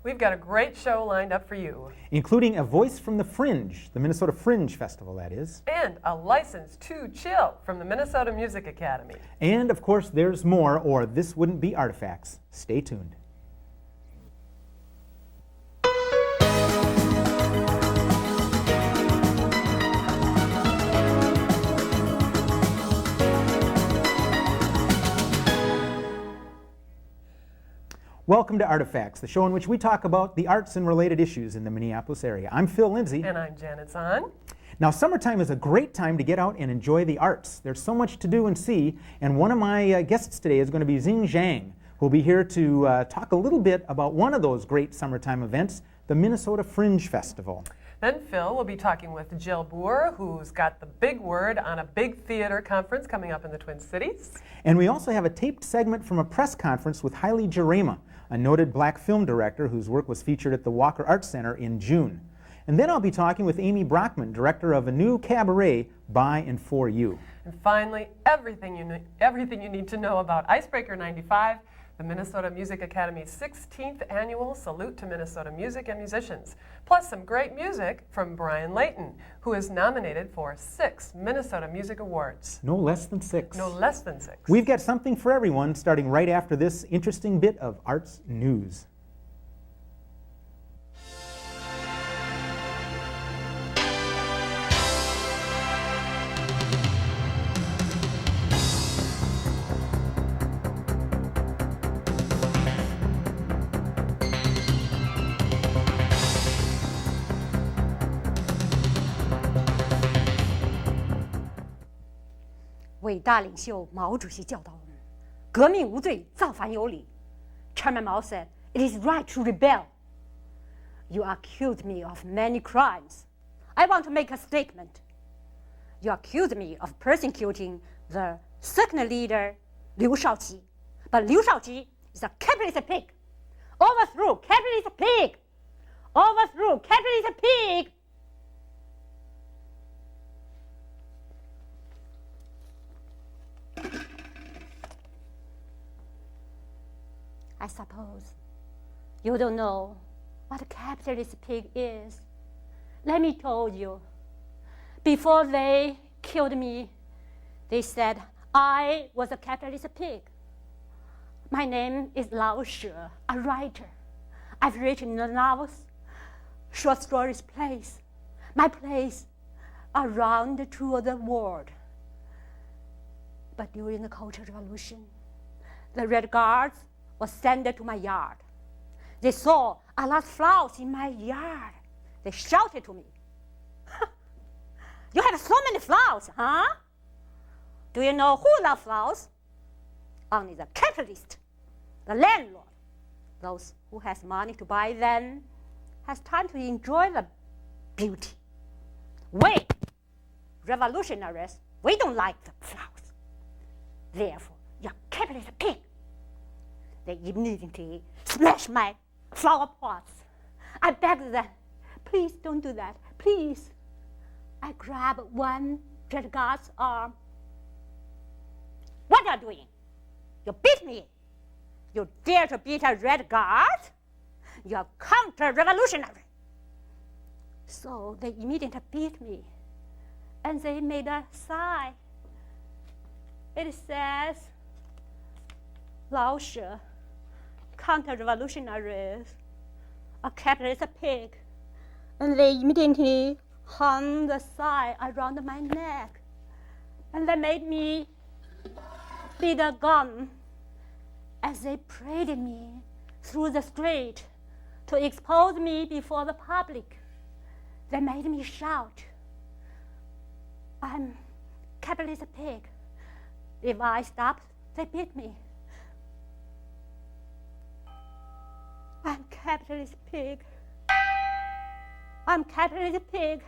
We've got a great show lined up for you. Including a voice from the Fringe, the Minnesota Fringe Festival, that is. And a license to chill from the Minnesota Music Academy. And, of course, there's more, or this wouldn't be Artifacts. Stay tuned. Welcome to Artifacts, the show in which we talk about the arts and related issues in the Minneapolis area. I'm Phill, Lindsay. And I'm Zahn. Now, summertime is a great time to get out and enjoy the arts. There's so much to do and see, and one of my guests today is going to be Zhang, who will be here to talk a little bit about one of those great summertime events, the Minnesota Fringe Festival. Then Phill will be talking with Jill Booher, who's got the big word on a big theater conference coming up in the Twin Cities. And we also have a taped segment from a press conference with Haile, Gerima, a noted black film director whose work was featured at the Walker Arts Center in June. And then I'll be talking with Amy Brockman, director of a new cabaret, By and For You. And finally, everything you need to know about Icebreaker 95, the Minnesota Music Academy's 16th annual Salute to Minnesota Music and Musicians, plus some great music from Layton, who is nominated for 6 Minnesota Music Awards. No less than 6. No less than 6. We've got something for everyone, starting right after this interesting bit of arts news.伟大领袖毛主席教导我们：革命无罪，造反有理。Chairman Mao said, "It is right to rebel." You accuse me of many crimes. I want to make a statement. You accuse me of persecuting the second leader, Liu Shaoqi. But Liu Shaoqi is a capitalist pig. Overthrew capitalist pig. Overthrew capitalist pig. I suppose you don't know what a capitalist pig is. Let me tell you. Before they killed me, they said I was a capitalist pig. My name is Lao She, a writer. I've written novels, short stories, plays. My plays are around to the world. But during the Cultural Revolution, the Red Guards was sent to my yard. They saw I lost flowers in my yard. They shouted to me, "You have so many flowers, huh? Do you know who loves flowers? Only the capitalist, the landlord. Those who has money to buy them has time to enjoy the beauty. We, revolutionaries, we don't like the flowers. Therefore, you're capitalist pig." They immediately smashed my flower pots. I begged them, "Please don't do that, please." I grabbed one Red Guard's arm. "What are you doing? You beat me. You dare to beat a Red Guard? You're counter-revolutionary." So they immediately beat me, and they made a sign. It says, "Lao She, counter-revolutionaries, a capitalist pig." And they immediately hung the sign around my neck. And they made me beat a gun as they paraded me through the street to expose me before the public. They made me shout, "I'm capitalist pig." If I stopped, they beat me. "I'm capitalist pig. I'm capitalist pig.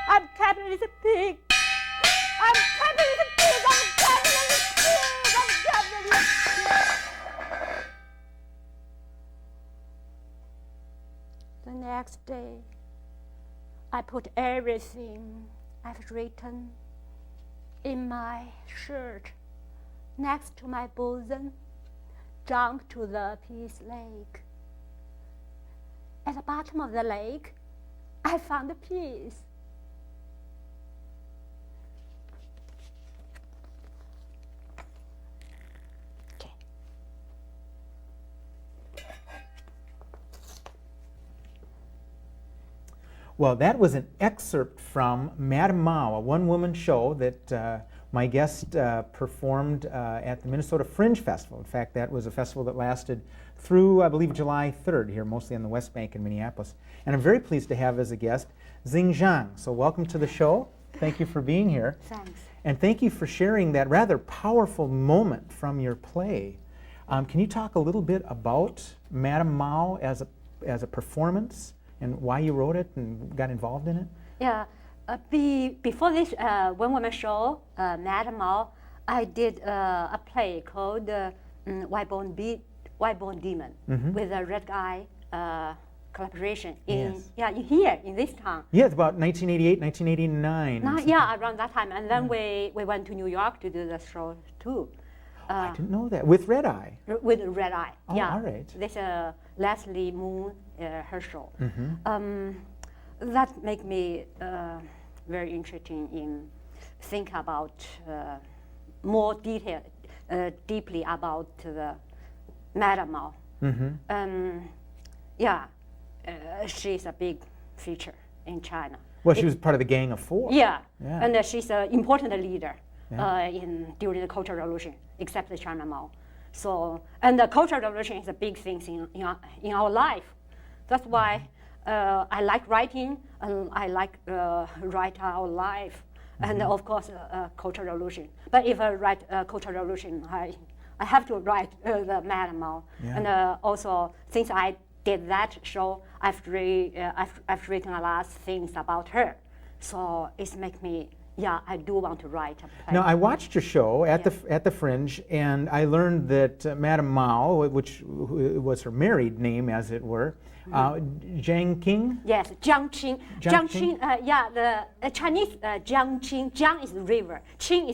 I'm capitalist pig. I'm capitalist pig. I'm capitalist pig. I'm capitalist pig." The next day, I put everything I've written in my shirt next to my bosom, jumped to the Peace Lake. at the bottom of the lake, I found a piece. Okay. Well, that was an excerpt from Madame Mao, a one-woman show that my guest performed at the Minnesota Fringe Festival. In fact, that was a festival that lasted through, I believe, July 3rd here, mostly on the West Bank in Minneapolis. And I'm very pleased to have as a guest Zhang. So welcome to the show. Thank you for being here. Thanks. And thank you for sharing that rather powerful moment from your play. Can you talk a little bit about Madame Mao as a performance and why you wrote it and got involved in it? Yeah. Before this one-woman show, Madame Mao, I did a play called White-Born Demon with a red guy collaboration in here in this town. Yeah, it's about 1988, 1989. Yeah, around that time, and then we went to New York to do the show too. I didn't know that. With Red Eye? With Red Eye, oh, yeah. All right. This Leslie Moon, her show. That made me very interested in think about more detail, deeply about the Madame Mao. She's a big feature in China. Well, she was part of the Gang of Four. Yeah. And she's an important leader during the Cultural Revolution, except the China Mao. So, and the Cultural Revolution is a big thing in our life. That's why I like writing, and I like write our life, and of course Cultural Revolution. But if I write Cultural Revolution, I have to write the Madame Mao. And also, since I did that show, I've written a lot of things about her. So it's make me, I do want to write a play. Now, I watched your show at the Fringe, and I learned that Madame Mao, which was her married name, as it were, Zhang King? Yes, Zhang Qing. Zhang Qing, the Chinese Zhang Qing. Zhang is river. Qing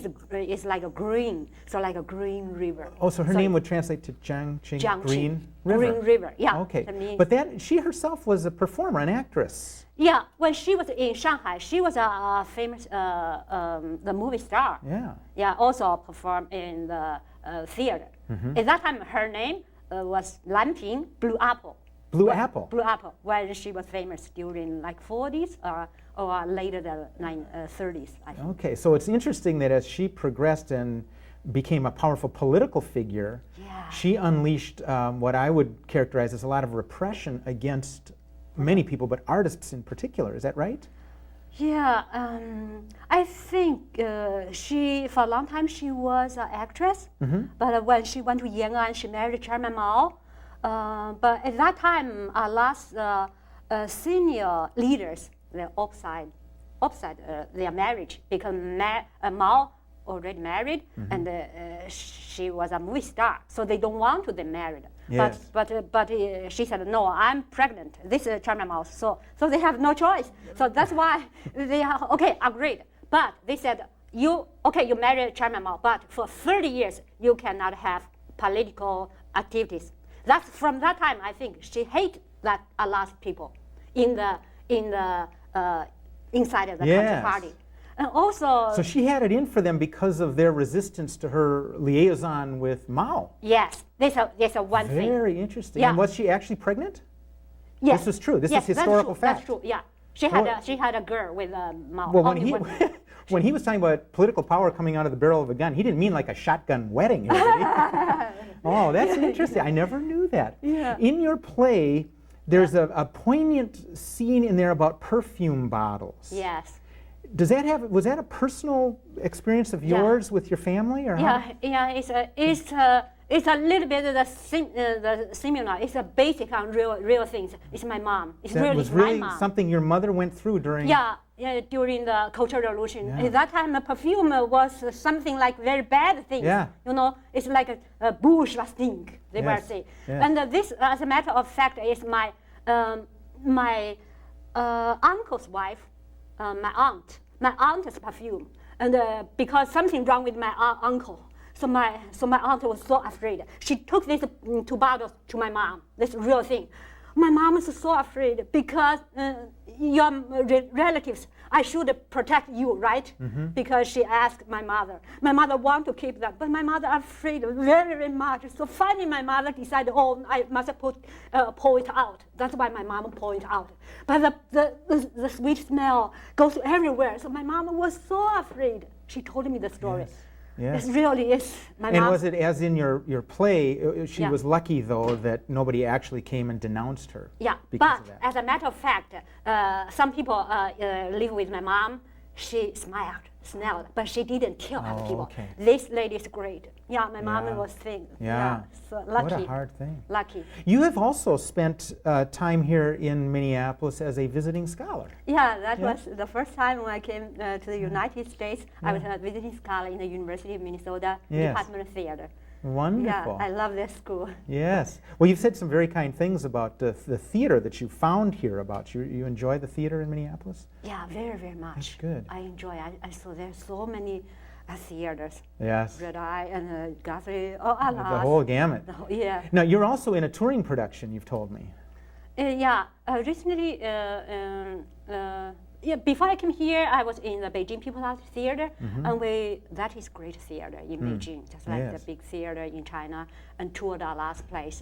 is like a green, so like a green river. Oh, so her name would translate to Zhang Qing, Green River. Green River, yeah. Okay, but she herself was a performer, an actress. Yeah, when she was in Shanghai, she was a famous the movie star. Yeah. Yeah, also performed in the theater. At that time, her name was Lanping, Blue Apple. Blue Apple. Blue Apple, when she was famous during like 40s or later the 30s, I think. Okay, so it's interesting that as she progressed and became a powerful political figure, she unleashed what I would characterize as a lot of repression against many people, but artists in particular. Is that right? Yeah, I think for a long time she was an actress, but when she went to Yan'an, she married Chairman Mao. But at that time, our last senior leaders, they're opposite their marriage, because Mao already married, and she was a movie star, so they don't want to get married. Yes. But she said, no, I'm pregnant. This is Chairman Mao, so they have no choice. So that's why they are, okay, agreed. But they said, you married Chairman Mao, but for 30 years, you cannot have political activities. That's from that time, I think she hated that a lot of people in the inside of the country party, and also. So she had it in for them because of their resistance to her liaison with Mao. Yes, there's a one thing. Very interesting. Yeah. And was she actually pregnant? Yes. This is true. This is historical fact. That's true. Yeah, she had a girl with Mao. Well, when he was talking about political power coming out of the barrel of a gun, he didn't mean like a shotgun wedding. Here, did he? Oh, that's interesting. I never knew that. Yeah. In your play, there's a poignant scene in there about perfume bottles. Yes. Was that a personal experience of yours with your family, or how? It's a little bit of the similar. It's a basic on real things. It's my mom. It's That was my really mom. something your mother went through during. Yeah, during the Cultural Revolution. Yeah. At that time, perfume was something like very bad thing. Yeah. You know, it's like a bourgeois thing, they Yes. will say. Yes. And this, as a matter of fact, is my uncle's wife, my aunt. My aunt's perfume. And because something wrong with my uncle, so my aunt was so afraid. She took these 2 bottles to my mom. This real thing. My mom is so afraid because your relatives, I should protect you, right? Because she asked my mother. My mother want to keep that, but my mother afraid very, very much. So finally my mother decided, oh, I must pull it out. That's why my mom pulled it out. But the sweet smell goes everywhere. So my mom was so afraid. She told me the story. Yes. It really is. And was it as in your play, she was lucky, though, that nobody actually came and denounced her? Yeah, but as a matter of fact, some people live with my mom. She smelled, but she didn't kill other people. Okay. This lady is great. Yeah, my mom was thin. So lucky. What a hard thing. Lucky. You have also spent time here in Minneapolis as a visiting scholar. Yeah, that was the first time when I came to the United States. I was a visiting scholar in the University of Minnesota Department of Theater. Wonderful. Yeah, I love this school. Yes. Well, you've said some very kind things about the theater that you found here about. You enjoy the theater in Minneapolis? Yeah, very, very much. That's good. I enjoy. I saw there's so many theaters. Yes. Red Eye and Guthrie. The whole gamut. Yeah. Now, you're also in a touring production, you've told me. Recently, before I came here, I was in the Beijing People's Art Theater, and that is great theater in Beijing, just like the big theater in China, and toured our last place,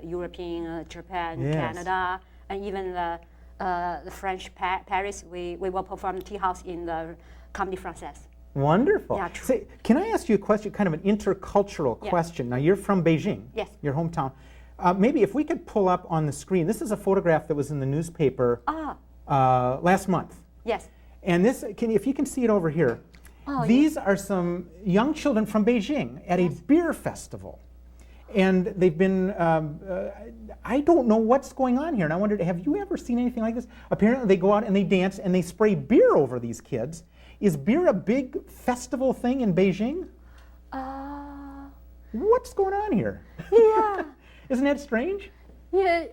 European, Japan, Canada, and even the French Paris. We will perform Tea House in the Comedy Française. Wonderful. Yeah, true. Say, can I ask you a question, kind of an intercultural question? Now, you're from Beijing, your hometown. Maybe if we could pull up on the screen, this is a photograph that was in the newspaper last month. Yes. And this, if you can see it over here, these are some young children from Beijing at a beer festival. And they've been, I don't know what's going on here. And I wondered, have you ever seen anything like this? Apparently they go out and they dance and they spray beer over these kids. Is beer a big festival thing in Beijing? What's going on here? Yeah. Isn't that strange? Yeah,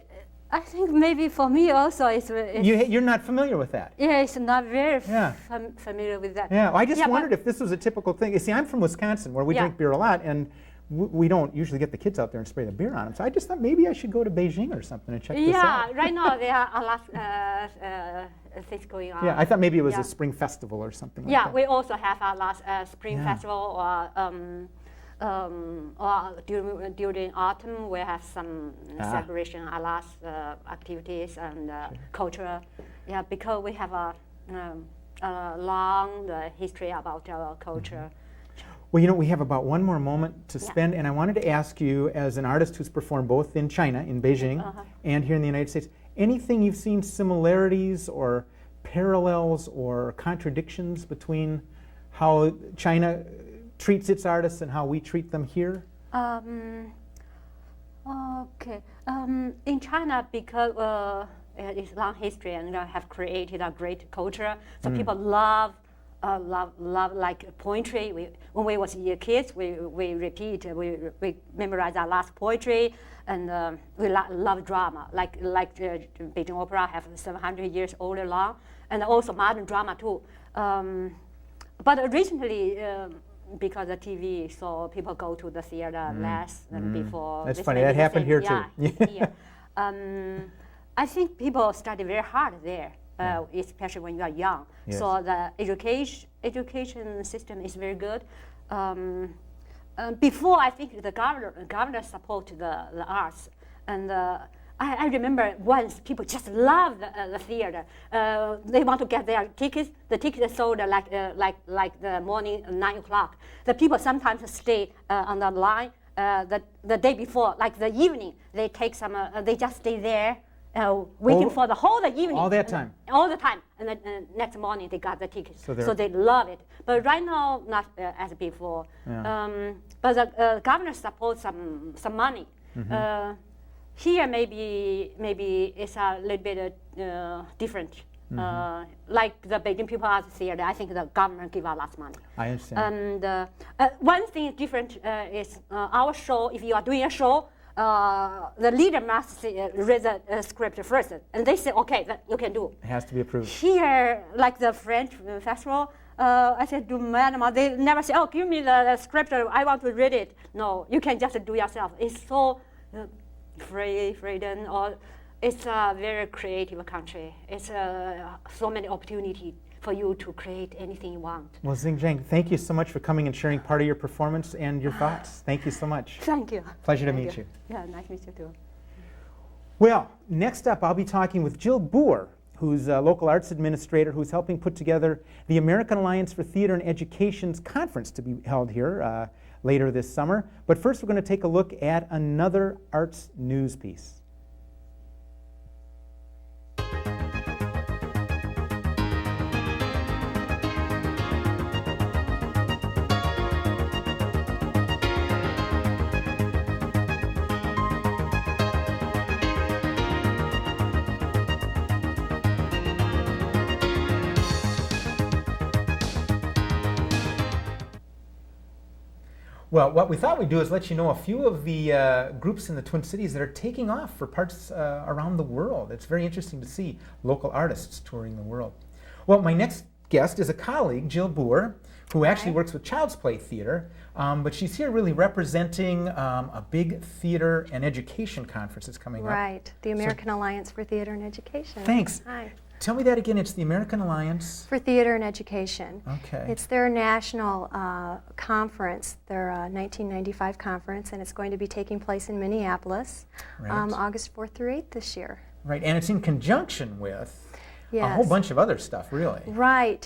I think maybe for me also it's you're not familiar with that? Yeah, it's not very familiar with that. Yeah, well, I just wondered if this was a typical thing. You see, I'm from Wisconsin, where we drink beer a lot, and we don't usually get the kids out there and spray the beer on them. So I just thought maybe I should go to Beijing or something and check this out. Yeah, right now there are a lot things going on. Yeah, I thought maybe it was a spring festival or something like that. Yeah, we also have a last spring festival or during autumn we have some celebration, a lot activities and culture. Yeah, because we have a long history about our culture. Well, you know, we have about one more moment to spend, and I wanted to ask you, as an artist who's performed both in China, in Beijing, and here in the United States, anything you've seen similarities or parallels or contradictions between how China treats its artists and how we treat them here? Okay. In China, because it's long history and have created a great culture, so people love like poetry. When we was kids, we repeat, we memorize our last poetry, and we love drama. Like Beijing Opera have 700 years old long, and also modern drama too. But recently, because of TV, so people go to the theater less than before. That's funny. That happened here too. Yeah. I think people study very hard there. Especially when you are young. Yes. So the education system is very good. Before, I think the governor support the arts, and I remember once people just love the theater. They want to get their tickets. The tickets are sold like the morning 9 o'clock. The people sometimes stay on the line the day before, like the evening. They take some. They just stay there. Waiting for the whole evening. All that time? All the time. And then next morning they got the tickets. So they love it. But right now, not as before. Yeah. But the governor supports some money. Here maybe it's a little bit different. Like the Beijing People's Art Theater, I think the government give a lot of money. I understand. And one thing different is our show, if you are doing a show, the leader must read the script first, and they say, okay, that you can do. It has to be approved. Here, like the French festival, I said to madam, they never say, oh, give me the script, I want to read it. No, you can just do yourself. It's so freedom, or It's a very creative country. It's so many opportunities for you to create anything you want. Well, Zhang, thank you so much for coming and sharing part of your performance and your thoughts. Thank you so much. Thank you. Pleasure to meet you. Yeah, nice to meet you too. Well, next up, I'll be talking with Jill Booher, who's a local arts administrator who's helping put together the American Alliance for Theater and Education's conference to be held here later this summer. But first, we're going to take a look at another arts news piece. Well, what we thought we'd do is let you know a few of the groups in the Twin Cities that are taking off for parts around the world. It's very interesting to see local artists touring the world. Well, my next guest is a colleague, Jill Booher, who actually works with Child's Play Theater, but she's here really representing a big theater and education conference that's coming up. Right, the American Alliance for Theater and Education. Thanks. Hi. Tell me that again. It's the American Alliance For Theater and Education. Okay. It's their national conference, their 1995 conference, and it's going to be taking place in Minneapolis, Right. August 4th through 8th this year. Right, and it's in conjunction with a Yes. whole bunch of other stuff, really. Right.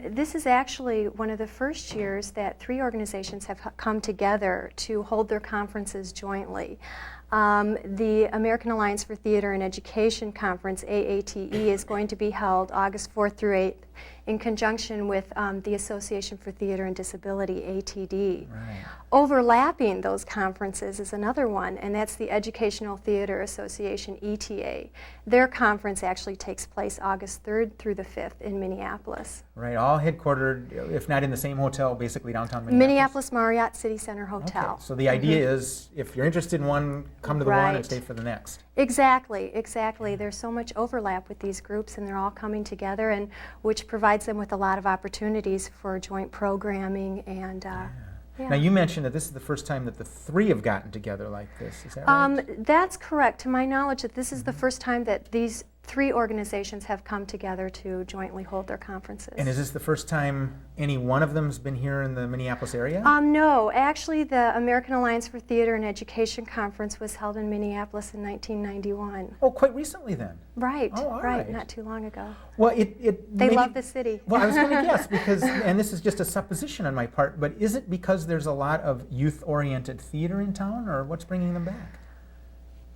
This is actually one of the first years that 3 organizations have come together to hold their conferences jointly. The American Alliance for Theater and Education Conference, AATE, is going to be held August 4th through 8th in conjunction with the Association for Theater and Disability, ATD. Right. Overlapping those conferences is another one, and that's the Educational Theater Association, ETA. Their conference actually takes place August 3rd through the 5th in Minneapolis. Right, all headquartered, if not in the same hotel, basically downtown Minneapolis Marriott City Center Hotel. Okay, so the idea is, if you're interested in one, come to the one and Right. stay for the next. Exactly, exactly. There's so much overlap with these groups, and they're all coming together, and which provides them with a lot of opportunities for joint programming and. Yeah. Now, you mentioned that this is the first time that the 3 have gotten together like this. Is that right? That's correct. To my knowledge, that this is the first time that these 3 organizations have come together to jointly hold their conferences. And is this the first time any one of them's been here in the Minneapolis area? No, actually the American Alliance for Theater and Education Conference was held in Minneapolis in 1991. Oh, quite recently then. Right, Oh, all right, right. not too long ago. Well, They maybe- love the city. Well, I was going to guess because, and this is just a supposition on my part, but is it because there's a lot of youth-oriented theater in town, or what's bringing them back?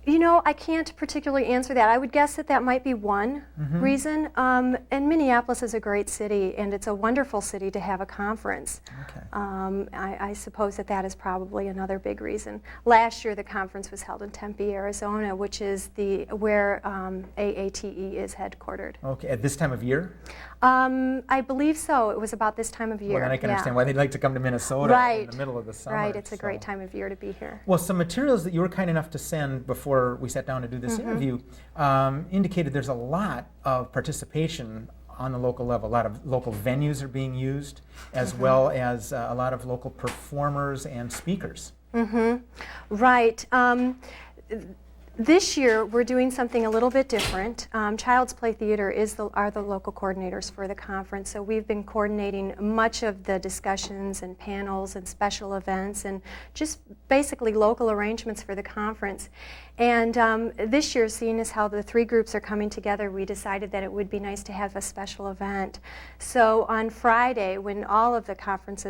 You know, I can't particularly answer that. I would guess that that might be one reason. And Minneapolis is a great city, and it's a wonderful city to have a conference. Okay. I suppose that that is probably another big reason. Last year, the conference was held in Tempe, Arizona, which is where AATE is headquartered. Okay, at this time of year? I believe so. It was about this time of year. Well, then I can yeah. understand why they'd like to come to Minnesota Right. in the middle of the summer. Right, it's a so. great time of year to be here. Well, some materials that you were kind enough to send before we sat down to do this interview indicated there's a lot of participation on the local level. A lot of local venues are being used, as well as a lot of local performers and speakers. Right. This year, we're doing something a little bit different. Child's Play Theater are the local coordinators for the conference, so we've been coordinating much of the discussions and panels and special events and just basically local arrangements for the conference. And this year, seeing as how the 3 groups are coming together, we decided that it would be nice to have a special event. So on Friday, when all of the conference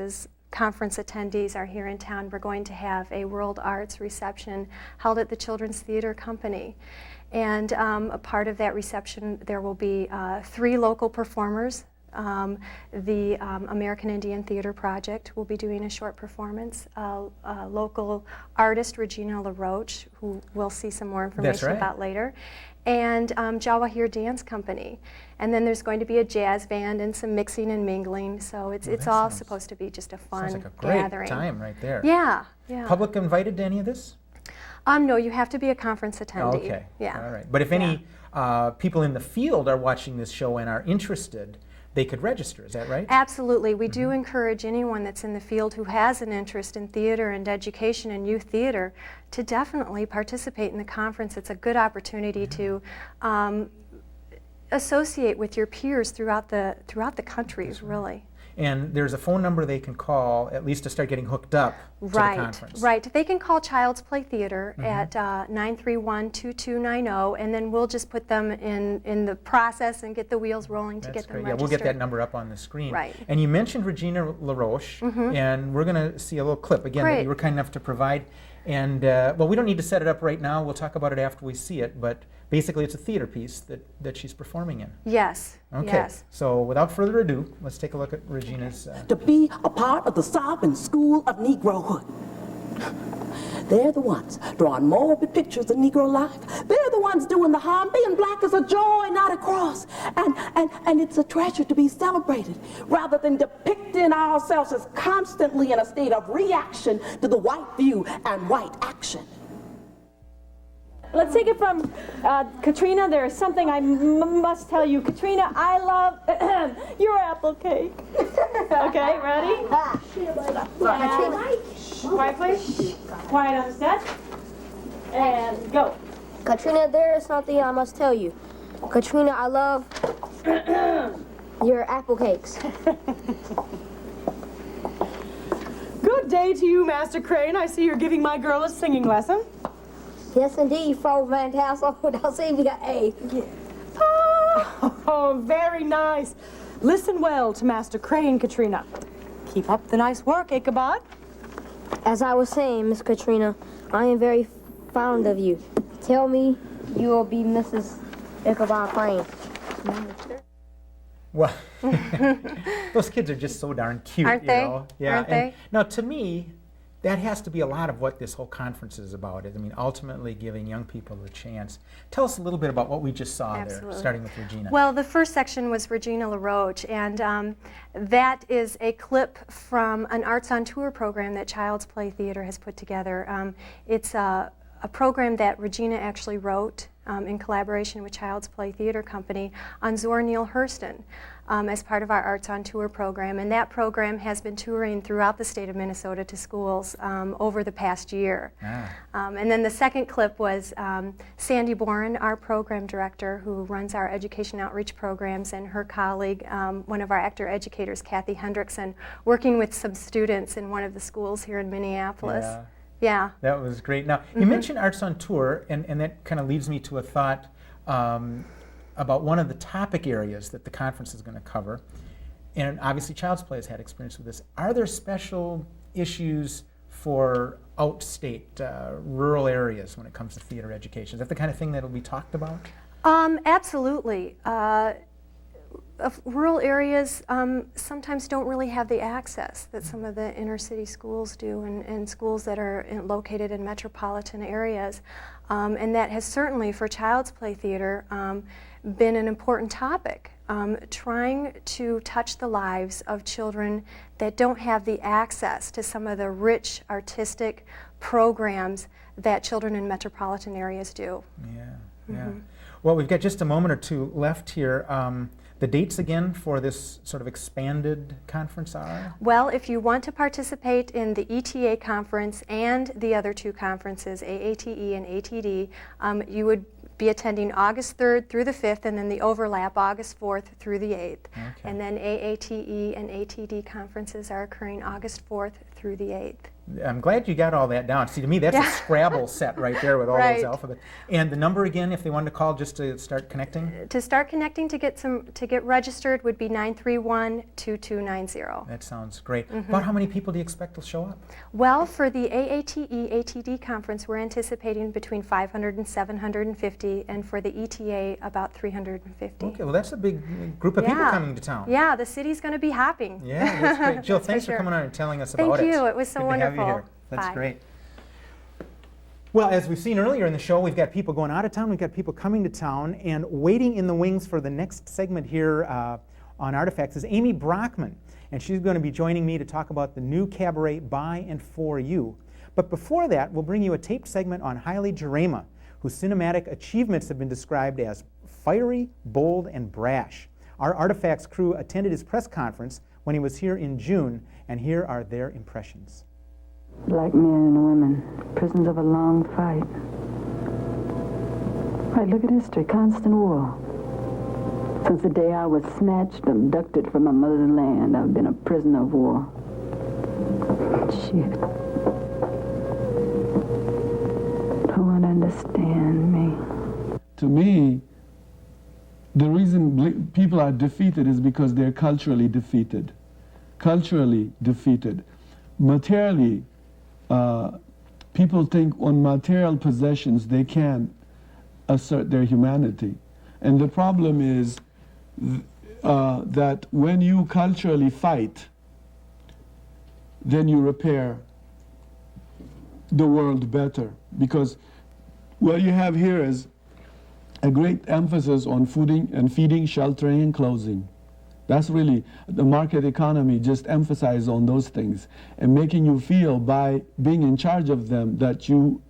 attendees are here in town, we're going to have a World Arts reception held at the Children's Theater Company. And a part of that reception, there will be 3 local performers. The American Indian Theater Project will be doing a short performance. Local artist, Regina LaRoche, who we'll see some more information right. about later, and Jawahir Dance Company. And then there's going to be a jazz band and some mixing and mingling, so it's that all sounds- supposed to be just a fun Sounds like a great gathering. time right there. Yeah, yeah. Public invited to any of this? No, you have to be a conference attendee. Okay. Yeah. All right. But if any people in the field are watching this show and are interested, they could register. Is that right? Absolutely. We do encourage anyone that's in the field who has an interest in theater and education and youth theater to definitely participate in the conference. It's a good opportunity to associate with your peers throughout the country, really. And there's a phone number they can call, at least to start getting hooked up to the conference. Right. They can call Child's Play Theater at 931-2290, and then we'll just put them in the process and get the wheels rolling to get them registered. Yeah, we'll get that number up on the screen. Right. And you mentioned Regina LaRoche, and we're going to see a little clip, again, that you were kind enough to provide. And, well, we don't need to set it up right now. We'll talk about it after we see it, but basically it's a theater piece that she's performing in. Yes. Okay, Yes. so without further ado, let's take a look at Regina's... To be a part of the sovereign school of Negrohood. They're the ones drawing morbid pictures of Negro life. They're the ones doing the harm. Being black is a joy, not a cross. And it's a treasure to be celebrated, rather than depicting ourselves as constantly in a state of reaction to the white view and white action. Let's take it from Katrina. There is something I must tell you. Katrina, I love your apple cake. Okay, ready? Quiet, please. Quiet on the set. And go. Katrina, there is something I must tell you. Katrina, I love your apple cakes. Good day to you, Master Crane. I see you're giving my girl a singing lesson. Yes, indeed, Frau Van Tassel. I'll say we got A. Yeah. Oh, very nice. Listen well to Master Crane, Katrina. Keep up the nice work, Ichabod. As I was saying, Miss Katrina, I am very fond of you. Tell me you will be Mrs. Ichabod Crane. Well, those kids are just so darn cute, Aren't they? you know? Yeah. Aren't they? Now, to me, that has to be a lot of what this whole conference is about. I mean, ultimately giving young people a chance. Tell us a little bit about what we just saw there, starting with Regina. Well, the first section was Regina LaRoche, and that is a clip from an Arts on Tour program that Child's Play Theater has put together. It's a program that Regina actually wrote in collaboration with Child's Play Theater Company on Zora Neale Hurston as part of our Arts on Tour program. And that program has been touring throughout the state of Minnesota to schools over the past year. And then the second clip was Sandy Boren, our program director who runs our education outreach programs, and her colleague, one of our actor educators, Kathy Hendrickson, working with some students in one of the schools here in Minneapolis. Yeah. That was great. Now, you mentioned Arts on Tour, and that kind of leads me to a thought about one of the topic areas that the conference is going to cover. And obviously, Child's Play has had experience with this. Are there special issues for outstate, rural areas when it comes to theater education? Is that the kind of thing that will be talked about? Absolutely. Rural areas sometimes don't really have the access that some of the inner city schools do, and schools that are located in metropolitan areas. And that has certainly, for Child's Play Theater, been an important topic, trying to touch the lives of children that don't have the access to some of the rich artistic programs that children in metropolitan areas do. Yeah. Well, we've got just a moment or two left here. The dates again for this sort of expanded conference are? Well, if you want to participate in the ETA conference and the other two conferences, AATE and ATD, you would be attending August 3rd through the 5th, and then the overlap August 4th through the 8th. Okay. And then AATE and ATD conferences are occurring August 4th through the 8th. I'm glad you got all that down. See, to me, that's a Scrabble set right there with all those alphabets. And the number again, if they wanted to call just to start connecting? To start connecting, to get registered, would be 931-2290. That sounds great. About how many people do you expect will show up? Well, for the AATE ATD conference, we're anticipating between 500 and 750, and for the ETA, about 350. Okay, well, that's a big group of people coming to town. Yeah, the city's going to be hopping. Yeah, that's great. Jill, thanks for coming on and telling us about it. Thank you. It was so wonderful. Here. That's Bye. great. Well, as we've seen earlier in the show, we've got people going out of town, we've got people coming to town, and waiting in the wings for the next segment here on Artifacts is Amy Brockman, and she's going to be joining me to talk about the new Cabaret by and for you. But before that, we'll bring you a taped segment on Haile Gerima, whose cinematic achievements have been described as fiery, bold, and brash. Our Artifacts crew attended his press conference when he was here in June, and here are their impressions. Black men and women, prisoners of a long fight. Right, look at history, constant war. Since the day I was snatched, abducted from my mother's land, I've been a prisoner of war. Shit. No one understands me. To me, the reason people are defeated is because they're culturally defeated. Culturally defeated. Materially, people think on material possessions they can assert their humanity. And the problem is that when you culturally fight, then you repair the world better. Because what you have here is a great emphasis on feeding, sheltering, and clothing. That's really, the market economy just emphasizes on those things and making you feel by being in charge of them that you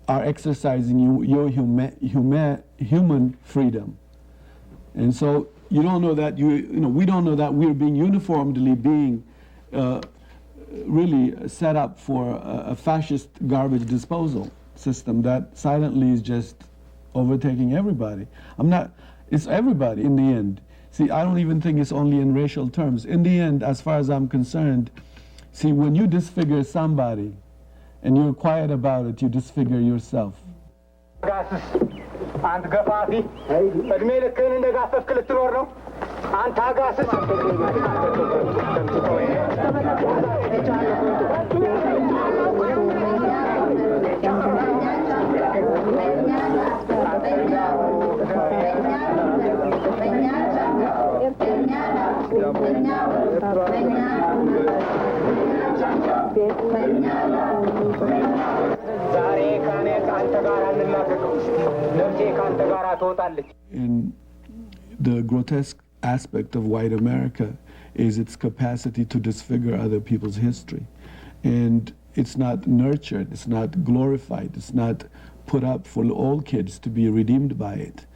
are exercising your human freedom. And so you don't know that we don't know that we're being uniformly being really set up for a fascist garbage disposal system that silently is just overtaking everybody. It's everybody in the end. See, I don't even think it's only in racial terms. In the end, as far as I'm concerned, see, when you disfigure somebody and you're quiet about it, you disfigure yourself. And the grotesque aspect of white America is its capacity to disfigure other people's history. And it's not nurtured, it's not glorified, it's not put up for all kids to be redeemed by it.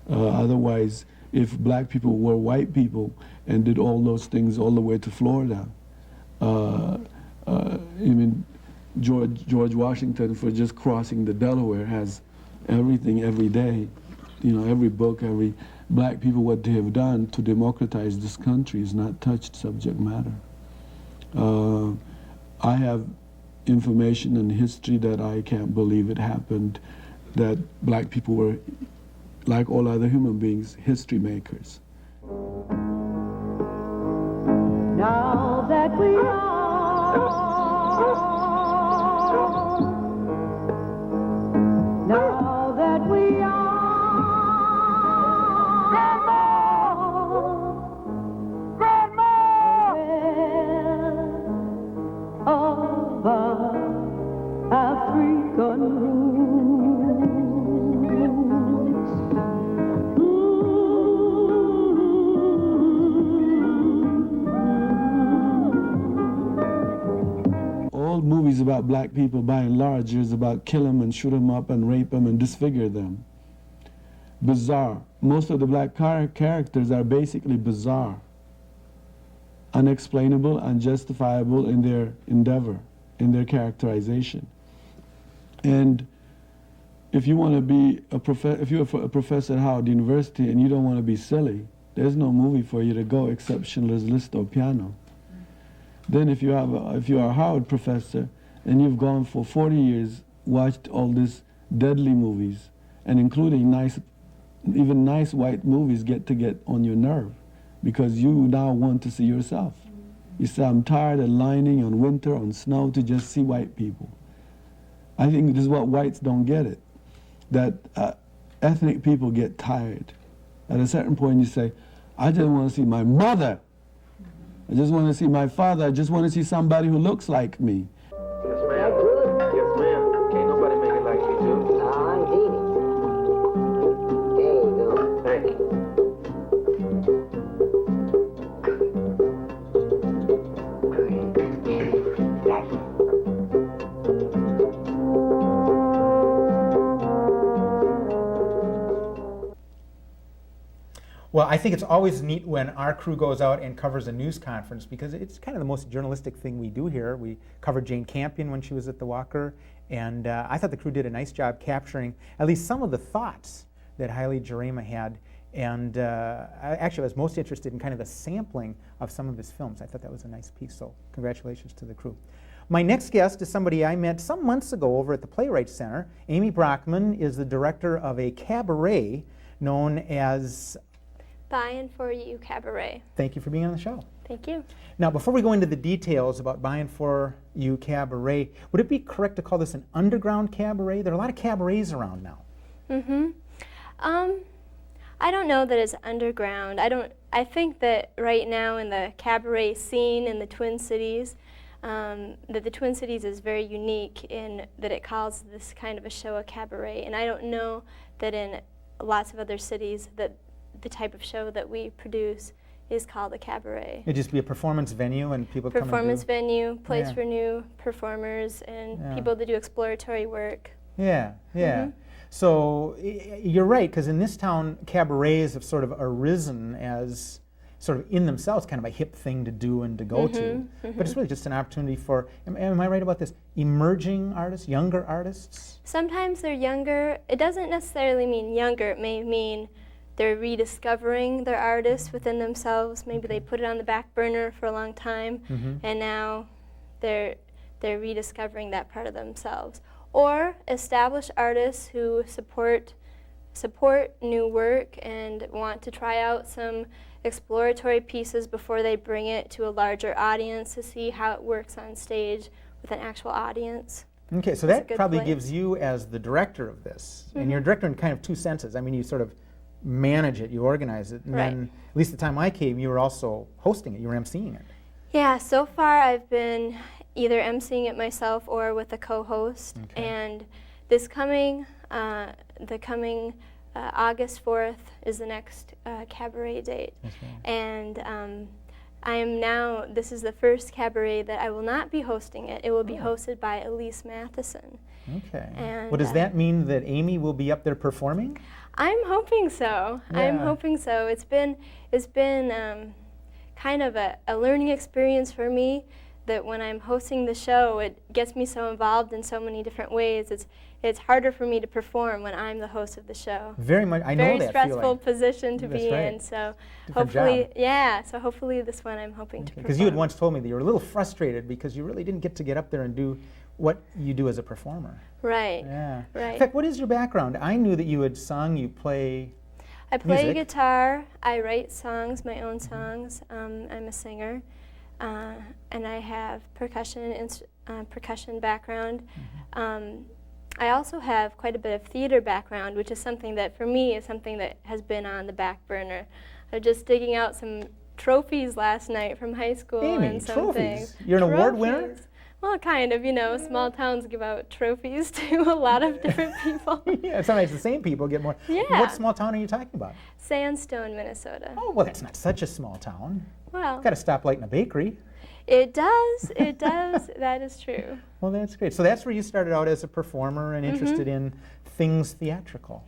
Otherwise, if black people were white people and did all those things all the way to Florida, I mean, George Washington, for just crossing the Delaware, has everything every day, every book, every black people, what they have done to democratize this country is not touched subject matter. I have information and history that I can't believe it happened, that black people were, like all other human beings, history makers. Now that we are, now that we are, of our African roots. All movies about black people, by and large, is about kill them and shoot them up and rape them and disfigure them. Bizarre. Most of the black characters are basically bizarre, unexplainable, unjustifiable in their endeavor, in their characterization. And if you want to be if you're a professor at Howard University and you don't want to be silly, there's no movie for you to go except Schindler's List or Piano. Then if you are a Howard professor and you've gone for 40 years, watched all these deadly movies, and including even nice white movies get on your nerve, because you now want to see yourself. You say, I'm tired of lining on winter, on snow, to just see white people. I think this is what whites don't get it, that ethnic people get tired. At a certain point you say, I just want to see my mother. I just want to see my father. I just want to see somebody who looks like me. Yes, ma'am. Yes, ma'am. Can't nobody make it like you do. Ah, indeed. There you go. Thank you. Well, I think it's always neat when our crew goes out and covers a news conference because it's kind of the most journalistic thing we do here. We covered Jane Campion when she was at the Walker, and I thought the crew did a nice job capturing at least some of the thoughts that Haile Gerima had. And actually, I was most interested in kind of the sampling of some of his films. I thought that was a nice piece, so congratulations to the crew. My next guest is somebody I met some months ago over at the Playwrights Center. Amy Brockman is the director of a cabaret known as Buying for You Cabaret. Thank you for being on the show. Thank you. Now, before we go into the details about Buying for You Cabaret, would it be correct to call this an underground cabaret? There are a lot of cabarets around now. Mm-hmm. I don't know that it's underground. I think that right now in the cabaret scene in the Twin Cities, that the Twin Cities is very unique in that it calls this kind of a show a cabaret. And I don't know that in lots of other cities that the type of show that we produce is called a cabaret. It'd just be a performance venue and people come and performance venue, place for new performers and people that do exploratory work. Yeah, yeah. So you're right, because in this town, cabarets have sort of arisen as sort of in themselves kind of a hip thing to do and to go to. But it's really just an opportunity for, am I right about this, emerging artists, younger artists? Sometimes they're younger. It doesn't necessarily mean younger. It may mean they're rediscovering their artists within themselves. Maybe they put it on the back burner for a long time, and now they're rediscovering that part of themselves. Or established artists who support new work and want to try out some exploratory pieces before they bring it to a larger audience to see how it works on stage with an actual audience. Okay, so that probably gives you, as the director of this, and you're a director in kind of two senses. I mean, you sort of manage it, you organize it, and then, at least the time I came, you were also hosting it, you were emceeing it. Yeah, so far I've been either emceeing it myself or with a co-host. And this coming, August 4th is the next cabaret date. And I am now, this is the first cabaret that I will not be hosting it. It will be hosted by Elise Matheson. Okay. And, well, does that mean that Amy will be up there performing? I'm hoping so. I'm hoping so. It's been kind of a learning experience for me, that when I'm hosting the show, it gets me so involved in so many different ways. It's harder for me to perform when I'm the host of the show. Very much, I know that feeling. Very stressful position to be in. So hopefully, so hopefully this one I'm hoping to perform. Because you had once told me that you were a little frustrated because you really didn't get up there and do what you do as a performer. Right. Yeah. Right. In fact, what is your background? I knew that you had sung, you play I play music. guitar, I write songs, my own songs. I'm a singer. And I have percussion background. I also have quite a bit of theater background, which is something that, for me, is something that has been on the back burner. I'm just digging out some trophies last night from high school. Amy, and some trophies? things. You're an award winner? Well, kind of, small towns give out trophies to a lot of different people. Yeah, sometimes the same people get more. Yeah. What small town are you talking about? Sandstone, Minnesota. Oh, well, that's not such a small town. Well, got a stoplight and a bakery. It does. That is true. Well, that's great. So that's where you started out as a performer and interested in things theatrical.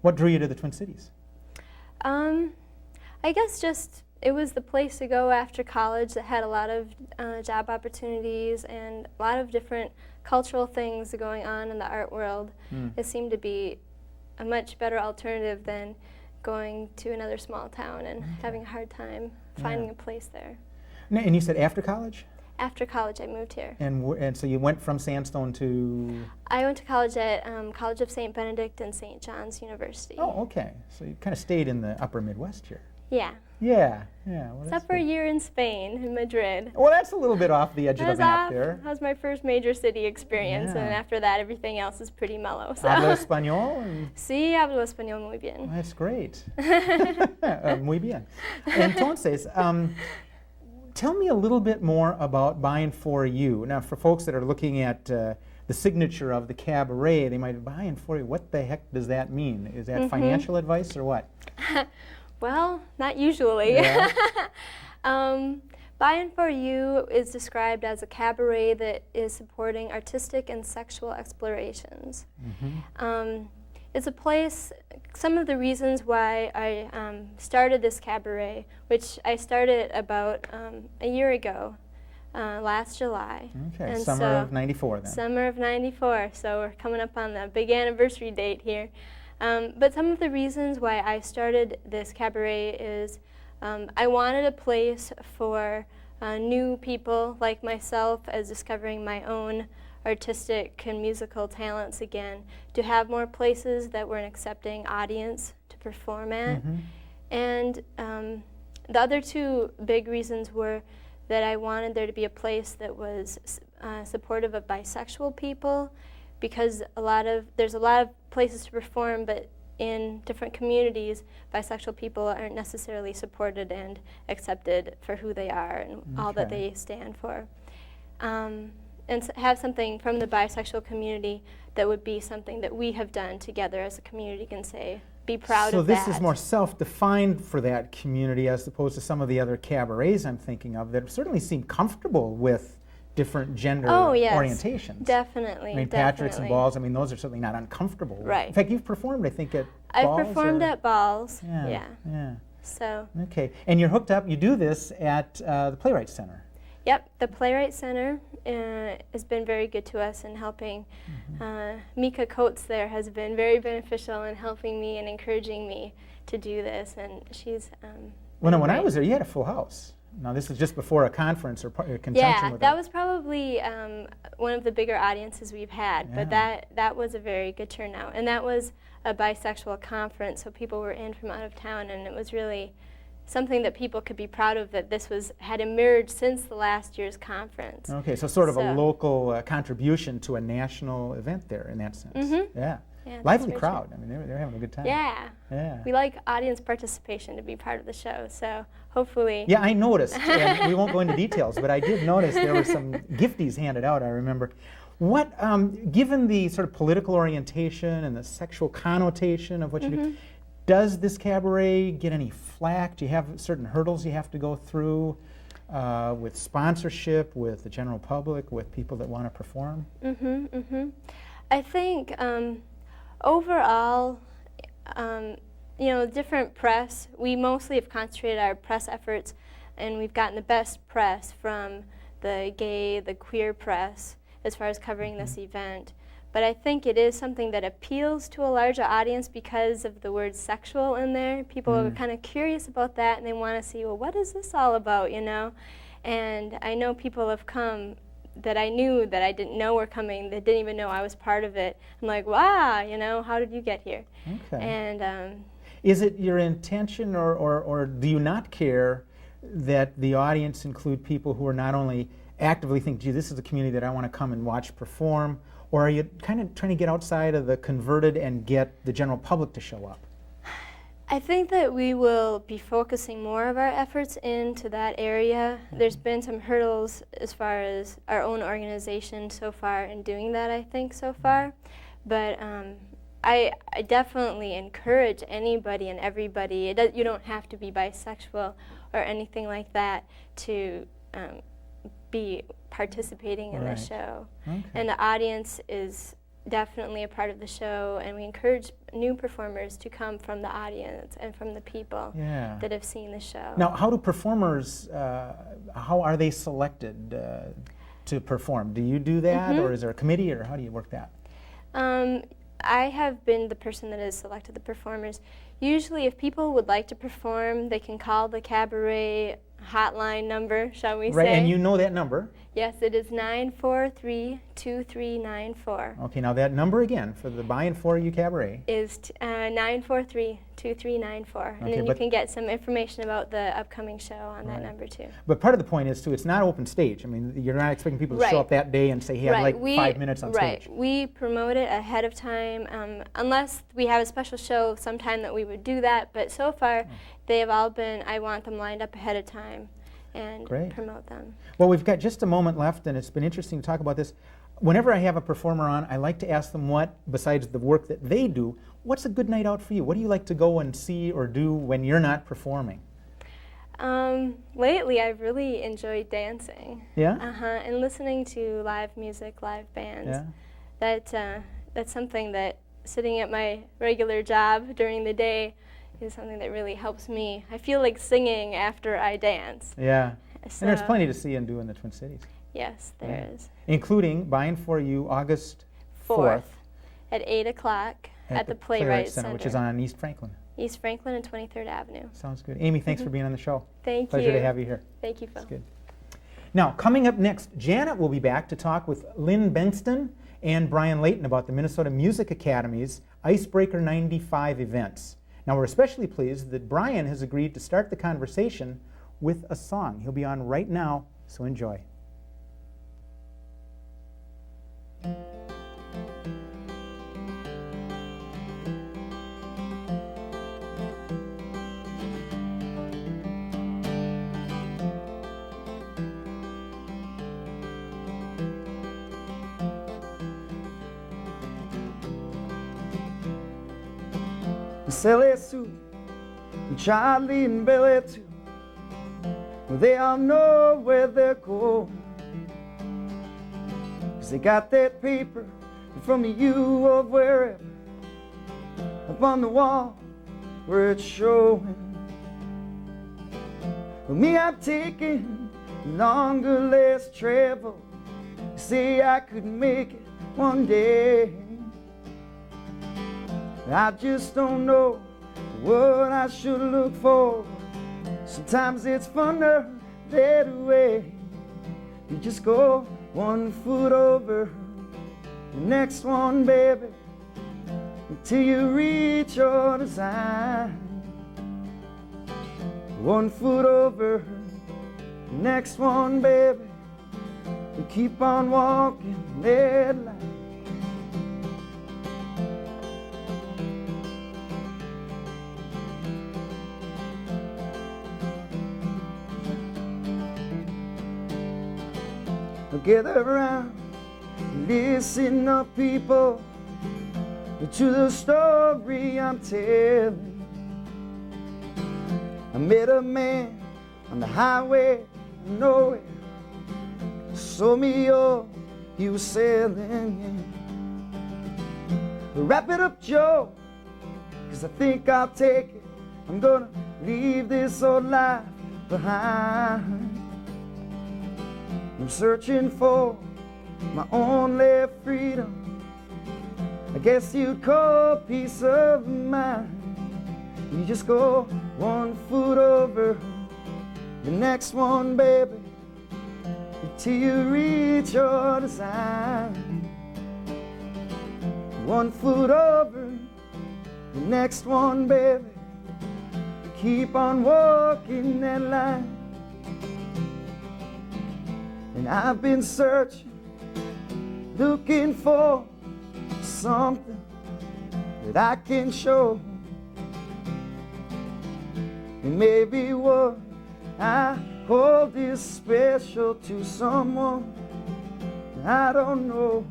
What drew you to the Twin Cities? I guess just it was the place to go after college that had a lot of job opportunities and a lot of different cultural things going on in the art world. It seemed to be a much better alternative than going to another small town and having a hard time finding a place there. And you said after college? After college, I moved here. And so you went from Sandstone to? I went to college at College of St. Benedict and St. John's University. Oh, okay. So you kind of stayed in the upper Midwest here. Yeah. Yeah, yeah. Well, except for a year in Spain, in Madrid. Well, that's a little bit off the edge of the map there. That was my first major city experience, and after that, everything else is pretty mellow. So. ¿Habla español? Sí, hablo español muy bien. Well, that's great. Muy bien. Entonces, tell me a little bit more about Buying for You. Now, for folks that are looking at the signature of the cabaret, they might be buying for you. What the heck does that mean? Is that financial advice or what? Well, not usually. Yeah. Buying for You is described as a cabaret that is supporting artistic and sexual explorations. It's a place, some of the reasons why I started this cabaret, which I started about a year ago, last July. Okay, and summer so, of '94 then. Summer of '94, so we're coming up on the big anniversary date here. But some of the reasons why I started this cabaret is I wanted a place for new people like myself as discovering my own artistic and musical talents again, to have more places that were an accepting audience to perform at. And the other two big reasons were that I wanted there to be a place that was supportive of bisexual people, because there's a lot of places to perform, but in different communities, bisexual people aren't necessarily supported and accepted for who they are and all that they stand for. And have something from the bisexual community that would be something that we have done together as a community, can say, be proud of that. So this is more self-defined for that community as opposed to some of the other cabarets I'm thinking of that certainly seem comfortable with different gender orientations. Definitely. I mean, Patrick's and balls, I mean, those are certainly not uncomfortable. Right. In fact, you've performed, I think, at balls. I've performed at balls, yeah. So. Okay, and you're hooked up, you do this at the Playwright Center. Yep, the Playwright Center has been very good to us in helping. Mika Coates there has been very beneficial in helping me and encouraging me to do this, and she's When I was there, you had a full house. Now this is just before a conference or conjunction with that was probably one of the bigger audiences we've had, but that was a very good turnout. And that was a bisexual conference, so people were in from out of town, and it was really something that people could be proud of, that this had emerged since the last year's conference. Okay, so sort of a local contribution to a national event there in that sense. Yeah. Lively crowd. I mean, they're having a good time. Yeah. We like audience participation to be part of the show, so hopefully. Yeah, I noticed, and we won't go into details, but I did notice there were some gifties handed out, I remember. What, given the sort of political orientation and the sexual connotation of what you do, does this cabaret get any flack? Do you have certain hurdles you have to go through with sponsorship, with the general public, with people that want to perform? I think overall, different press, we mostly have concentrated our press efforts, and we've gotten the best press from the gay, the queer press as far as covering this event. But I think it is something that appeals to a larger audience because of the word sexual in there. People are kind of curious about that, and they want to see, well, what is this all about, you know? And I know people have come that I knew that I didn't know were coming, that didn't even know I was part of it. I'm like, wow, you know, how did you get here? Okay. And is it your intention, or do you not care that the audience include people who are not only actively think, gee, this is a community that I want to come and watch perform, or are you kind of trying to get outside of the converted and get the general public to show up? I think that we will be focusing more of our efforts into that area. There's been some hurdles as far as our own organization so far in doing that, I think, so far. But I definitely encourage anybody and everybody, you don't have to be bisexual or anything like that to be participating in the show. And the audience is definitely a part of the show, and we encourage new performers to come from the audience and from the people that have seen the show. Now, how do performers, how are they selected to perform? Do you do that, or is there a committee, or how do you work that? I have been the person that has selected the performers. Usually, if people would like to perform, they can call the cabaret hotline number, shall we say. Right, and you know that number? Yes, it is 943-2394. Okay, now that number again, for the By and For You Cabaret. Is 943-2394. And then you can get some information about the upcoming show on that number too. But part of the point is too, it's not open stage. I mean, you're not expecting people to show up that day and say, hey, I'd like 5 minutes on stage. We promote it ahead of time, unless we have a special show sometime that we would do that. But so far, they have all been, I want them lined up ahead of time and promote them. Well, we've got just a moment left, and it's been interesting to talk about this. Whenever I have a performer on, I like to ask them what, besides the work that they do, what's a good night out for you? What do you like to go and see or do when you're not performing? Lately, I've really enjoyed dancing. Yeah? And listening to live music, live bands. Yeah. That's something that sitting at my regular job during the day is something that really helps me. I feel like singing after I dance. Yeah. So, And there's plenty to see and do in the Twin Cities. Yes, there is. Including Buying For You August 4th at 8 o'clock at the Playwright Center, which is on East Franklin. East Franklin and 23rd Avenue. Sounds good. Amy, thanks for being on the show. Thank Pleasure you. to have you here. Thank you, Phil. That's good. Now, coming up next, Janet will be back to talk with Lynne Bengtson and Brian Layton about the Minnesota Music Academy's Icebreaker 95 events. Now, we're especially pleased that Brian has agreed to start the conversation with a song. He'll be on right now, so enjoy. Sally Sue and Charlie and Billy too, they all know where they're going, 'cause they got that paper from the U of wherever up on the wall where it's showing. Well, me, I'm taking longer, less travel. You say I could make it one day. I just don't know what I should look for. Sometimes it's funner that way. You just go one foot over the next one, baby, until you reach your design. One foot over the next one, baby, and keep on walking that line. Gather around, listen up, people, to the story I'm telling. I met a man on the highway of nowhere, sold me all he was selling. Wrap it up, Joe, 'cause I think I'll take it. I'm gonna leave this old life behind. I'm searching for my only freedom, I guess you'd call peace of mind. You just go one foot over the next one, baby, until you reach your design. One foot over the next one, baby, keep on walking that line. And I've been searching, looking for something that I can show. And maybe what I hold is special to someone I don't know.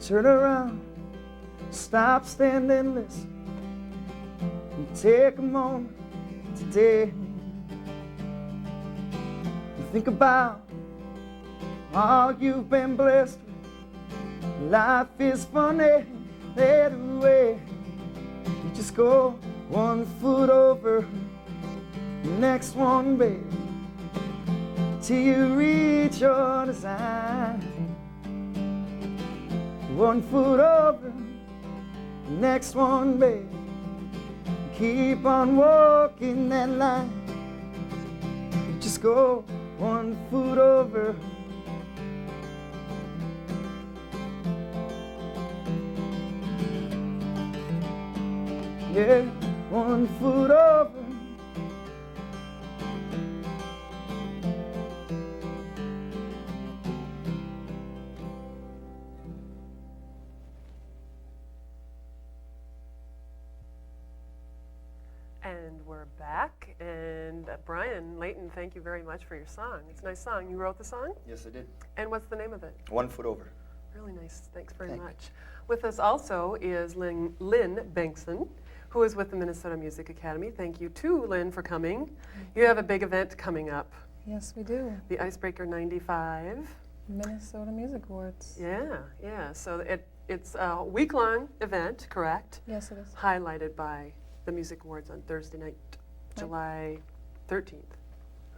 Turn around, stop, stand and listen, and take a moment today and think about all you've been blessed with. Life is funny that way. You just go one foot over the next one, baby, till you reach your design. One foot over the next one, baby, keep on walking that line. You just go one foot over. Yeah, one foot over. we're back, and Brian, Layton, thank you very much for your song. It's a nice song. You wrote the song? Yes, I did. And what's the name of it? 1 Foot Over. Really nice. Thanks very much. With us also is Lynne Bengtson, who is with the Minnesota Music Academy. Thank you to Lynne for coming. You have a big event coming up. Yes, we do. The Icebreaker 95. Minnesota Music Awards. Yeah. So it's a week-long event, correct? Yes, it is. Highlighted by the Music Awards on Thursday night, July 13th.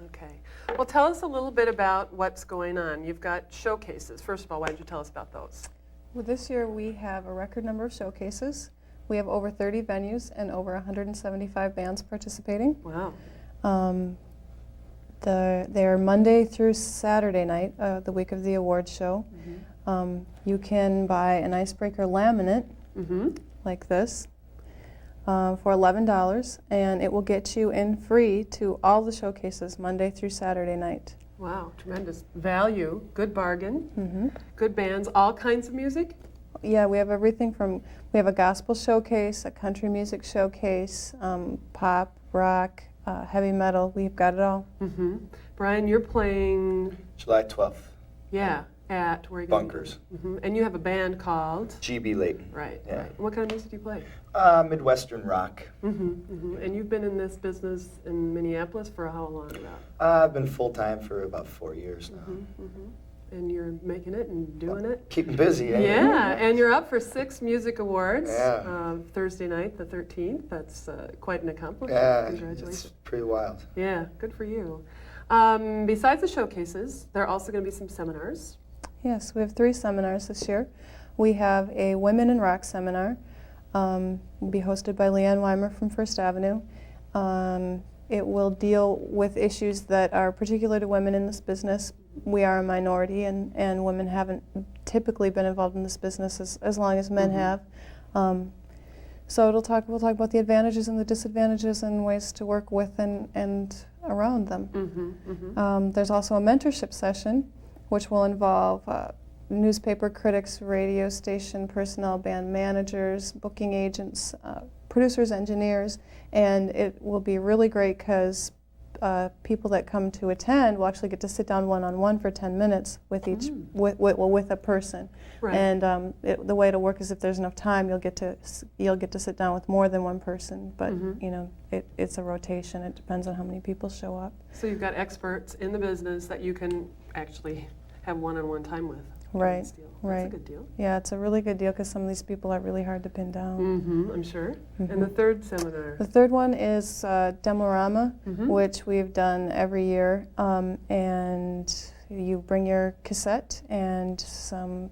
Okay. Well, tell us a little bit about what's going on. You've got showcases. First of all, why don't you tell us about those? Well, this year we have a record number of showcases. We have over 30 venues and over 175 bands participating. Wow. They're Monday through Saturday night, the week of the awards show. You can buy an Icebreaker laminate like this for $11, and it will get you in free to all the showcases Monday through Saturday night. Wow, tremendous value, good bargain, good bands, all kinds of music? Yeah, we have everything from, we have a gospel showcase, a country music showcase, pop, rock, heavy metal, we've got it all. Brian, you're playing... July 12th. Yeah, at, where are you Bunkers. And you have a band called? GB Layton. Right, Yeah. right. What kind of music do you play? Midwestern rock. And you've been in this business in Minneapolis for how long now? I've been full-time for about 4 years now. And you're making it and doing it? Keeping busy, eh? Yeah, and you're up for 6 music awards. Yeah. Thursday night, the 13th. That's quite an accomplishment. Yeah, Congratulations. it's pretty wild. Yeah, good for you. Besides the showcases, there are also going to be some seminars. Yes, we have 3 seminars this year. We have a Women in Rock seminar. Will be hosted by Leanne Weimer from First Avenue. It will deal with issues that are particular to women in this business. We are a minority, and women haven't typically been involved in this business as long as men have. So we'll talk about the advantages and the disadvantages and ways to work with and around them. There's also a mentorship session, which will involve newspaper critics, radio station personnel, band managers, booking agents, producers, engineers, and it will be really great because people that come to attend will actually get to sit down one-on-one for 10 minutes with each, with a person. Right. And the way it'll work is if there's enough time, you'll get to sit down with more than one person. But you know, it's a rotation. It depends on how many people show up. So you've got experts in the business that you can actually have one-on-one time with. Right. That's a good deal. Yeah, it's a really good deal because some of these people are really hard to pin down. I'm sure. And the third seminar? The third one is Demorama, which we've done every year. And you bring your cassette and some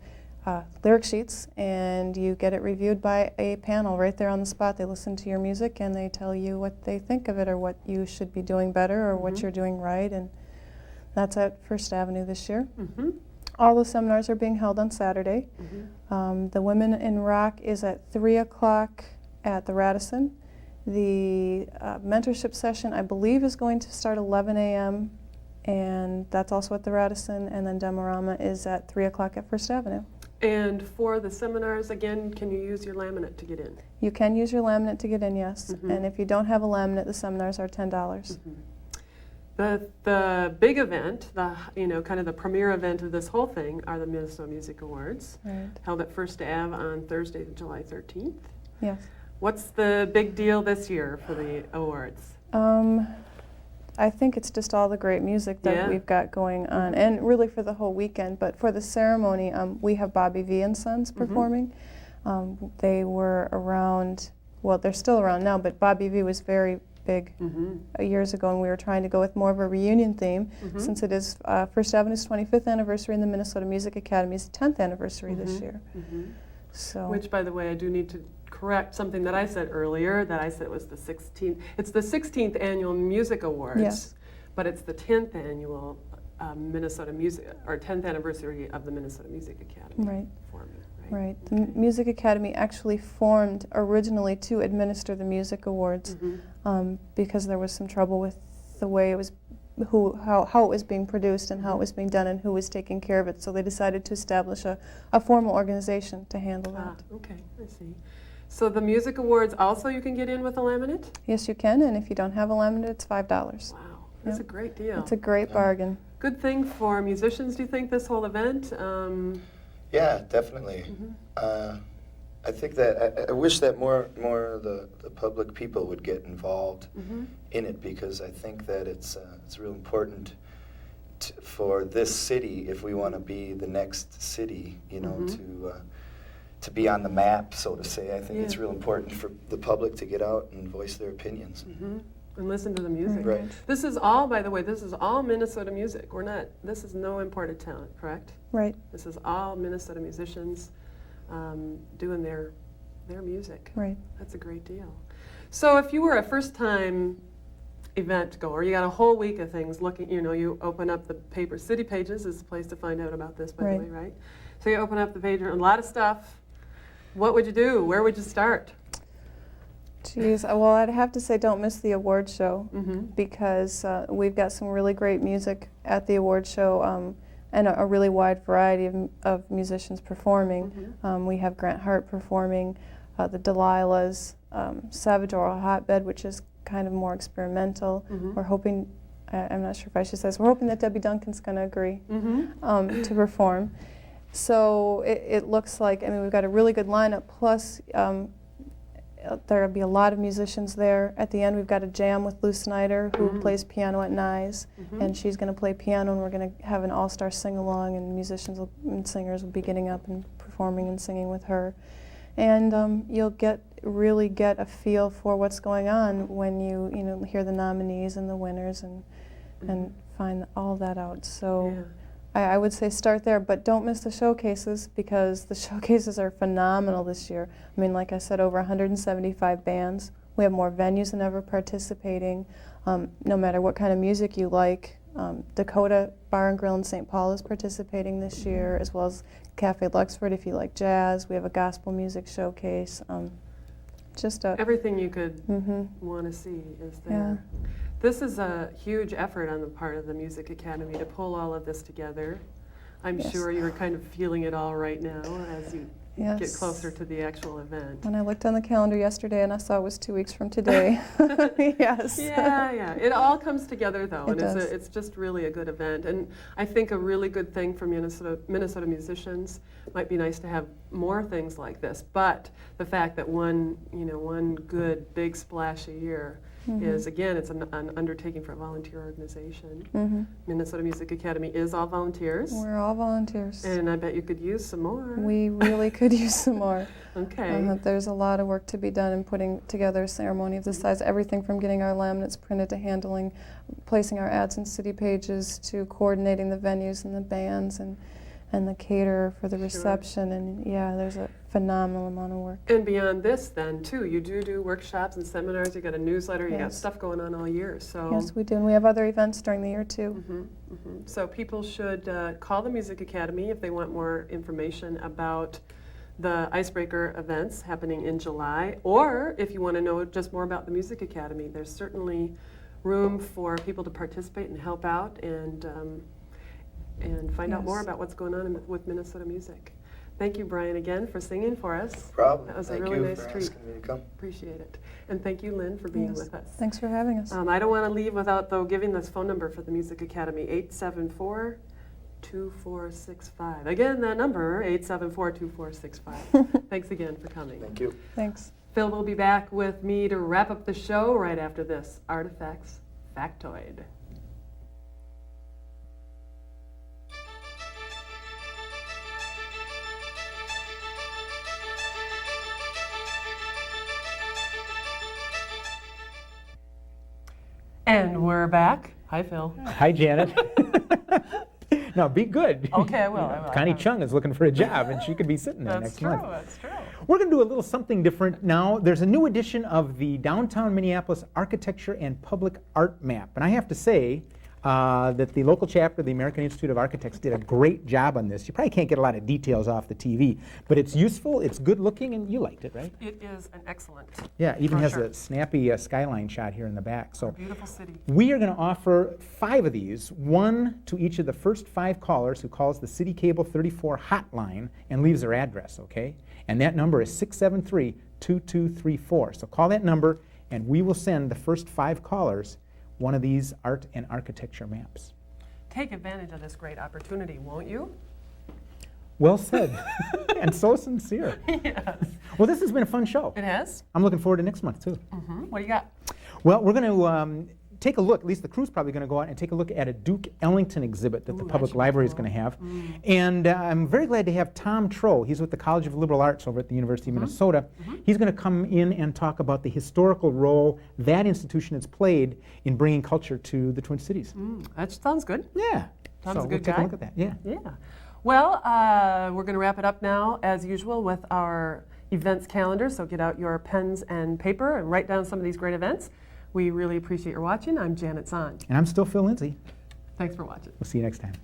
lyric sheets, and you get it reviewed by a panel right there on the spot. They listen to your music and they tell you what they think of it or what you should be doing better or what you're doing right. And that's at First Avenue this year. All the seminars are being held on Saturday. The Women in Rock is at 3 o'clock at the Radisson. The mentorship session, I believe, is going to start 11 a.m. and that's also at the Radisson. And then Demorama is at 3 o'clock at First Avenue. And for the seminars, again, can you use your laminate to get in? You can use your laminate to get in, yes. And if you don't have a laminate, the seminars are $10. The big event, kind of the premier event of this whole thing are the Minnesota Music Awards, held at First Ave on Thursday, July 13th. Yes. What's the big deal this year for the awards? I think it's just all the great music that we've got going on, and really for the whole weekend. But for the ceremony, we have Bobby V and Sons performing. They were around, well, they're still around now, but Bobby V was very big years ago, and we were trying to go with more of a reunion theme since it is First Avenue's 25th anniversary and the Minnesota Music Academy's 10th anniversary this year. So, which, by the way, I do need to correct something that I said earlier, that I said it was the 16th. It's the 16th annual Music Awards, but it's the 10th annual Minnesota Music, or 10th anniversary of the Minnesota Music Academy forming. Right. The Music Academy actually formed originally to administer the Music Awards because there was some trouble with the way it was, how it was being produced and how it was being done and who was taking care of it. So they decided to establish a formal organization to handle that. Okay, I see. So the music awards also you can get in with a laminate? Yes, you can, and if you don't have a laminate, it's $5. Wow, that's a great deal. It's a great bargain. Good thing for musicians, do you think, this whole event? Yeah, definitely. I think that I wish that more of the public people would get involved in it, because I think that it's real important for this city, if we want to be the next city, you know, to be on the map, so to say. I think it's real important for the public to get out and voice their opinions. And listen to the music. Right. This is all, by the way, this is all Minnesota music. This is no imported talent, correct? Right. This is all Minnesota musicians doing their music. Right. That's a great deal. So if you were a first-time event goer, you got a whole week of things looking, you know, you open up the paper. City Pages is the place to find out about this, by the way, right? So you open up the page, and a lot of stuff. What would you do? Where would you start? Geez, well, I'd have to say don't miss the award show, because we've got some really great music at the award show, and a really wide variety of musicians performing. We have Grant Hart performing, the Delilahs, Savage Oral Hotbed, which is kind of more experimental. We're hoping, I'm not sure if I should say this, we're hoping that Debbie Duncan's going to agree to perform. So it looks like, I mean, we've got a really good lineup, plus there'll be a lot of musicians there. At the end, we've got a jam with Lou Snyder, who plays piano at Nyes, and she's going to play piano, and we're going to have an all-star sing-along, and musicians and singers will be getting up and performing and singing with her. And you'll really get a feel for what's going on when you hear the nominees and the winners and find all that out. So I would say start there, but don't miss the showcases, because the showcases are phenomenal this year. I mean, like I said, over 175 bands. We have more venues than ever participating, no matter what kind of music you like. Dakota Bar and Grill in St. Paul is participating this year, as well as Cafe Luxford if you like jazz. We have a gospel music showcase. Everything you could want to see is there. Yeah. This is a huge effort on the part of the Music Academy to pull all of this together. I'm sure you're kind of feeling it all right now as you get closer to the actual event. When I looked on the calendar yesterday and I saw it was 2 weeks from today. Yes. Yeah. It all comes together, though, and does. It's just really a good event. And I think a really good thing for Minnesota musicians, might be nice to have more things like this. But the fact that one good big splash a year is, again, it's an undertaking for a volunteer organization. Minnesota Music Academy is all volunteers. We're all volunteers. And I bet you could use some more. We really could use some more. Okay. There's a lot of work to be done in putting together a ceremony of this size. Everything from getting our laminates printed to placing our ads in City Pages, to coordinating the venues and the bands and the caterer for the reception. And there's a phenomenal amount of work. And beyond this, then, too, you do workshops and seminars. You got a newsletter. You got stuff going on all year. So yes, we do. And we have other events during the year too. So people should call the Music Academy if they want more information about the Icebreaker events happening in July, or if you want to know just more about the Music Academy. There's certainly room for people to participate and help out and find out more about what's going on with Minnesota music. Thank you, Brian, again for singing for us. No problem. That was Thank a really you nice for treat. asking me to come. Appreciate it. And thank you, Lynn, for being with us. Thanks for having us. I don't want to leave without, though, giving this phone number for the Music Academy, 874-2465. Again, that number, 874-2465. Thanks again for coming. Thank you. Thanks. Phill will be back with me to wrap up the show right after this Artifacts Factoid. And we're back. Hi, Phill. Hi, Janet. No, be good. Okay, I will. Connie Chung is looking for a job, and she could be sitting there next month. That's true. We're going to do a little something different now. There's a new edition of the Downtown Minneapolis Architecture and Public Art Map. And I have to say that the local chapter of the American Institute of Architects did a great job on this. You probably can't get a lot of details off the TV, but it's useful, it's good looking, and you liked it, right? It is an excellent. Yeah, it even has a snappy skyline shot here in the back. So beautiful city. We are going to offer 5 of these, one to each of the first 5 callers who calls the City Cable 34 hotline and leaves their address, okay? And that number is 2234. So call that number, and we will send the first 5 callers one of these art and architecture maps. Take advantage of this great opportunity, won't you? Well said, and so sincere. Yes. Well, this has been a fun show. It has. I'm looking forward to next month, too. What do you got? Well, we're going to take a look, at least the crew's probably going to go out and take a look at a Duke Ellington exhibit that the public library is going to have. And I'm very glad to have Tom Troe. He's with the College of Liberal Arts over at the University of Minnesota. He's going to come in and talk about the historical role that institution has played in bringing culture to the Twin Cities. That sounds good. Yeah. Tom's so a good we'll guy. take a look at that. Yeah. Yeah. Well, we're going to wrap it up now, as usual, with our events calendar. So get out your pens and paper and write down some of these great events. We really appreciate your watching. I'm Janet Zahn. And I'm still Phill Lindsay. Thanks for watching. We'll see you next time.